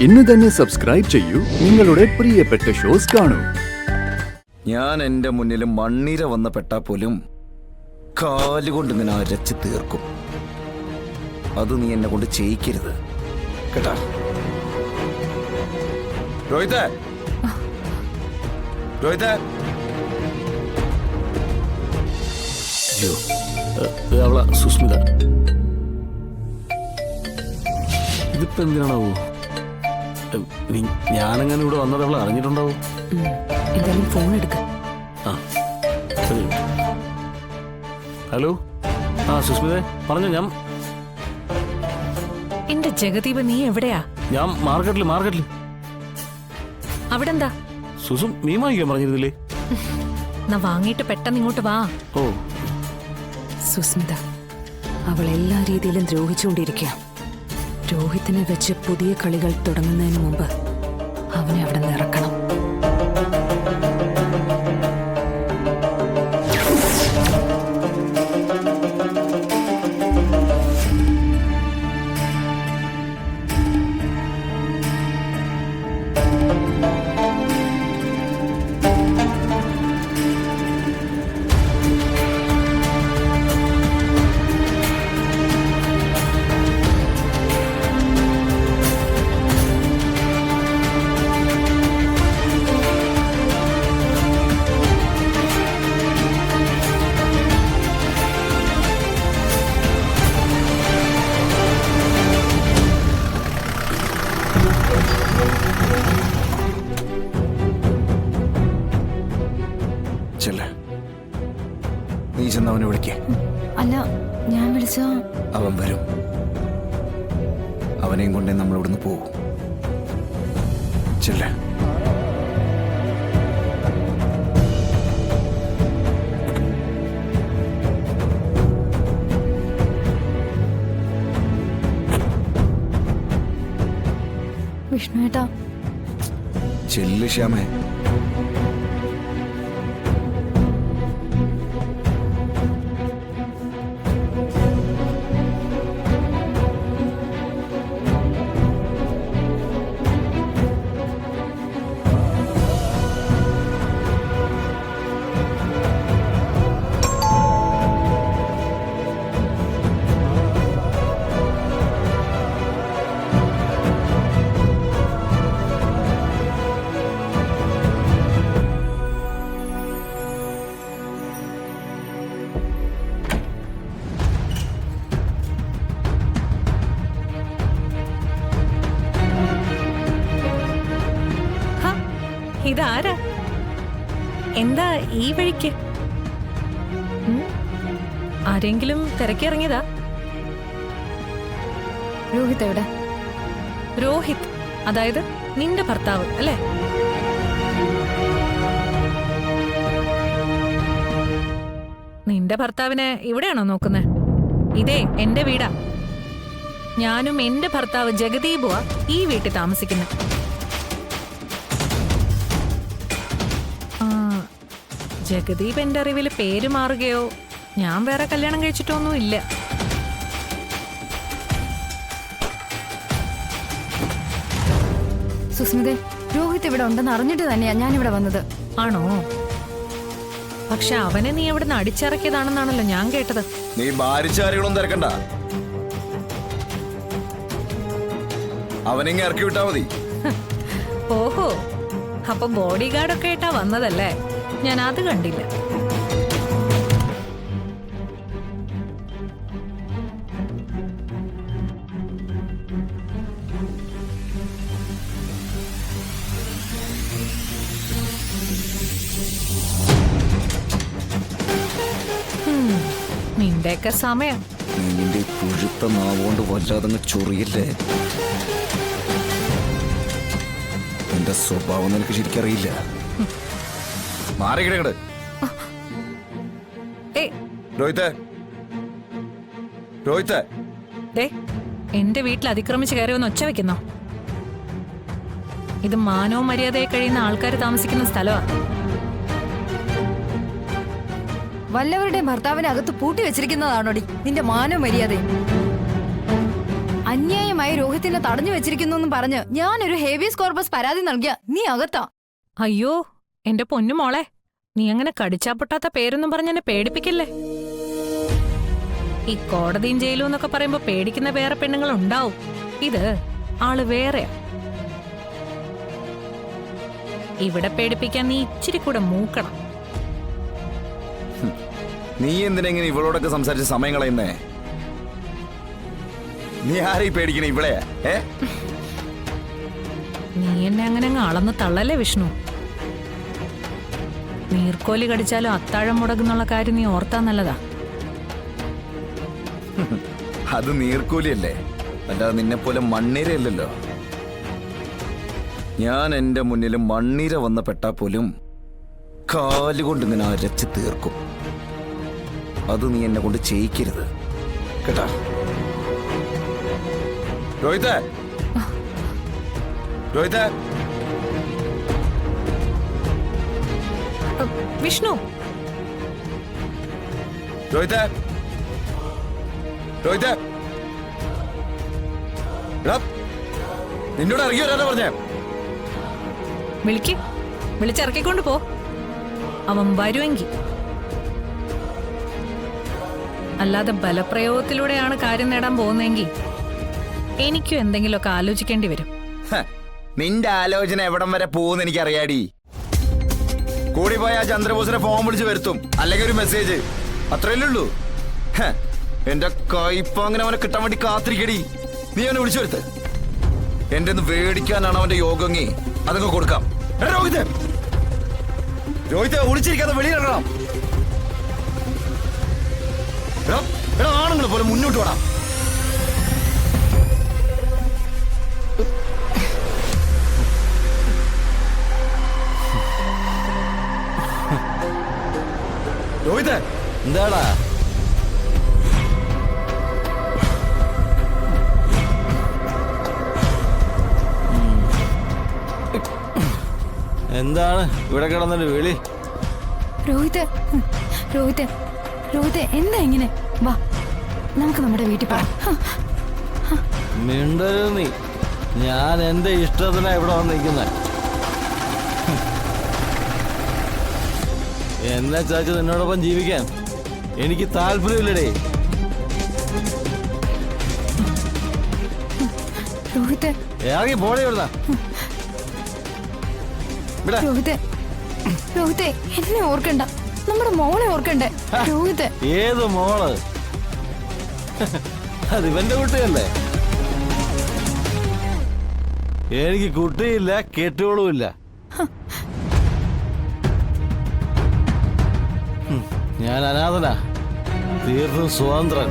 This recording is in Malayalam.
ഇന്ന് തന്നെ സബ്സ്ക്രൈബ് ചെയ്യൂ, നിങ്ങളുടെ പ്രിയപ്പെട്ട ഷോസ് കാണൂ. ഞാൻ എന്റെ മുന്നിൽ മണ്ണീര വന്ന പെട്ടാ പോലും കാലുകൊണ്ട് ഇങ്ങനെ അരച്ച് തീർക്കും. അത് നീ എന്നെ കൊണ്ട് ചെയ്യിക്കരുത് കേട്ടാ. രോഹിതേ, രോഹിതേ. അവളാ സുസ്മിത. ഇതിപ്പോ എന്തിനാണാവൂ? ഞാനങ്ങനെ ഇവിടെ വന്നത് അവൾ അറിഞ്ഞിട്ടുണ്ടാവും. എന്തായാലും ഫോൺ എടുക്ക. ഹലോ, സുസ്മിത പറഞ്ഞു. എന്റെ ജഗദീപ്, നീ എവിടെയാ? ഞാൻ മാർക്കറ്റില്. അവിടെ എന്താ? സുസും മീൻ വാങ്ങിക്കാൻ പറഞ്ഞിരുന്നില്ലേ? എന്നാ വാങ്ങിയിട്ട് പെട്ടെന്ന് ഇങ്ങോട്ട് വാ. ഓ സുസ്മിത, അവൾ എല്ലാ രീതിയിലും ദ്രോഹിച്ചുകൊണ്ടിരിക്കുക. രോഹിത്തിനെ വെച്ച് പുതിയ കളികൾ തുടങ്ങുന്നതിന് മുമ്പ് അവനെ അവിടെ നിന്ന് ഇറക്കണം. നീ ചെന്ന് അവനെ വിളിക്കേ. അല്ല, ഞാൻ വിളിച്ച അവൻ വരും. അവനെയും കൊണ്ടേ നമ്മൾ ഇവിടുന്ന് പോകും. ചെല്ല. വിഷ്ണുവേട്ടാ. ചെല്ല് ശ്യാമേ. ഇതാരാ? എന്താ ഈ വഴിക്ക്? ആരെങ്കിലും തിരക്കിറങ്ങിയതാ? രോഹിത് എവിടെ? രോഹിത്, അതായത് നിന്റെ ഭർത്താവ് അല്ലേ? നിന്റെ ഭർത്താവിനെ ഇവിടെയാണോ നോക്കുന്നത്? ഇതേ എന്റെ വീടാ. ഞാനും എന്റെ ഭർത്താവ് ജഗദീപുവാ ഈ വീട്ടിൽ താമസിക്കുന്നത്. ജഗദീപ് എന്റെ അറിവിൽ പേര് മാറുകയോ ഞാൻ വേറെ കല്യാണം കഴിച്ചിട്ടൊന്നും ഇല്ല. സുസ്മിതേ, രോഹിത് ഇവിടെ ഉണ്ടെന്ന് അറിഞ്ഞിട്ട് തന്നെയാ ഞാനിവിടെ വന്നത്. ആണോ? പക്ഷെ അവനെ നീ എവിടെ നിന്ന് അടിച്ചിറക്കിയതാണെന്നാണല്ലോ ഞാൻ കേട്ടത്. നീ ഭാരിച്ചാരികളൊന്നും തിരക്കണ്ട. അവനെങ്ങ ഇറക്കി വിട്ടാ മതി. ഓഹോ, അപ്പൊ ബോഡി ഗാർഡൊക്കെ ആയിട്ടാ വന്നതല്ലേ? ഞാൻ അത് കണ്ടില്ല. നിന്റെയൊക്കെ സമയം. നിന്റെ പുഴുത്ത നാവുകൊണ്ട് വല്ലാതങ്ങ് ചൊറിയില്ലേ? എന്റെ സ്വഭാവം നിനക്ക് ശരിക്കറിയില്ല. മാറിക്കിടങ്ങട്. രോഹിതേ, രോഹിതേ. എന്റെ വീട്ടിൽ അതിക്രമിച്ച് കയറി ഒന്ന് ഒച്ച വെക്കുന്നോ? ഇത് മാനവും മര്യാദയെ കഴിയുന്ന ആൾക്കാർ താമസിക്കുന്ന സ്ഥലമാണ്. വല്ലവരുടെ ഭർത്താവിനെ അകത്ത് പൂട്ടി വെച്ചിരിക്കുന്നതാണോടി നിന്റെ മാനവും മര്യാദയും? അന്യായം രഹസ്യമായി രോഹിത്തിനെ തടഞ്ഞു വെച്ചിരിക്കുന്നു പറഞ്ഞ് ഞാനൊരു ഹേവിയസ് കോർപ്പസ് പരാതി നൽകിയ നീ അകത്താ. അയ്യോ എന്റെ പൊന്നു മോളെ, നീ അങ്ങനെ കടിച്ചാപ്പൊട്ടാത്ത പേരൊന്നും പറഞ്ഞെന്നെ പേടിപ്പിക്കല്ലേ. ഈ കോടതിയും ജയിലും എന്നൊക്കെ പറയുമ്പോ പേടിക്കുന്ന വേറെ പെണ്ണുങ്ങൾ ഉണ്ടാവും. ഇത് ആള് വേറെയാ. ഇവിടെ പേടിപ്പിക്കാൻ നീ ഇച്ചിരി കൂടെ മൂക്കണം. നീ എന്തിനെങ്ങനെ ഇവളോടൊക്കെ സംസാരിച്ച് സമയം കളയുന്നേ? നീ ആരെയും പേടിക്കണേ ഇവളെ? നീ എന്നെ അങ്ങനെ അങ്ങ് അളന്ന് തള്ളല്ലേ വിഷ്ണു. നീർക്കോലി കടിച്ചാലും അത്താഴം മുടങ്ങുന്നുള്ള കാര്യം നീ ഓർത്താ നല്ലതാ. അത് നീർക്കൂലിയല്ലേ, അല്ലാതെ നിന്നെ പോലെ മണ്ണീരയല്ലല്ലോ. ഞാൻ എന്റെ മുന്നിൽ മണ്ണീര വന്ന പെട്ടാ പോലും കാലുകൊണ്ട് ഇങ്ങനെ അരച്ച് തീർക്കും. അത് നീ എന്നെ കൊണ്ട് ചെയ്യിക്കരുത് കേട്ടാ. രോഹിതേ, രോഹിതേ, വിഷ്ണു, രോഹിതേ, രോഹിതേ, എടാ, നിന്നോട് ഇറങ്ങി വരാനാ പറഞ്ഞേ. വിളിച്ചിറക്കിക്കൊണ്ട് പോ. അവൻ വരുമെങ്കിൽ. അല്ലാതെ ബലപ്രയോഗത്തിലൂടെയാണ് കാര്യം നേടാൻ പോകുന്നതെങ്കിൽ എനിക്കും എന്തെങ്കിലുമൊക്കെ ആലോചിക്കേണ്ടി വരും. നിന്റെ ആലോചന എവിടം വരെ പോകുന്ന എനിക്കറിയാടി. കൂടി പോയ ആ ചന്ദ്രബോസിനെ ഫോൺ വിളിച്ച് വരുത്തും, അല്ലെങ്കിൽ ഒരു മെസ്സേജ്, അത്രയല്ലേ ഉള്ളൂ. എന്റെ കയ്പ അങ്ങനെ അവനെ കിട്ടാൻ വേണ്ടി കാത്തിരിക്കടി. നീ അവനെ വിളിച്ചു വരുത്ത്. എന്റെ ഒന്ന് വേടിക്കാനാണ് അവന്റെ യോഗങ്ങി, അതൊക്കെ കൊടുക്കാം. രോഹിതേ, രോഹിതേ, ഒളിച്ചിരിക്കാതെ വെളിയിലിറങ്ങണം. ആണുങ്ങളെ പോലെ മുന്നോട്ട് വേണം. രോഹിതേ, എന്താടാ? എന്താണ് ഇവിടെ കിടന്നൊരു വിളി? രോഹിത്, രോഹിത്, രോഹിത്, എന്താ ഇങ്ങനെ? വാ, നമുക്ക് നമ്മുടെ വീട്ടിൽ പോവാം. മിണ്ടരുത് നീ. ഞാൻ എന്റെ ഇഷ്ടത്തിനാ ഇവിടെ വന്നിരിക്കുന്നത്. എന്നെ ചാച്ച നിന്നോടൊപ്പം ജീവിക്കാൻ എനിക്ക് താല്പര്യമില്ലടേ. രോഹിത്, ഇറങ്ങി പോളി ഇവിടുന്ന. രോഹിത്, രോഹിത്, എന്നെ ഓർക്കണ്ട, നമ്മുടെ മോളെ ഓർക്കണ്ടേ രോഹിത്? ഏത് മോള്? അത് ഇവന്റെ കുട്ടിയല്ലേ. എനിക്ക് കുട്ടിയില്ല, കെട്ടുകളുമില്ല. ഞാൻ അനാഥനാ, തീർത്തും സ്വതന്ത്രൻ.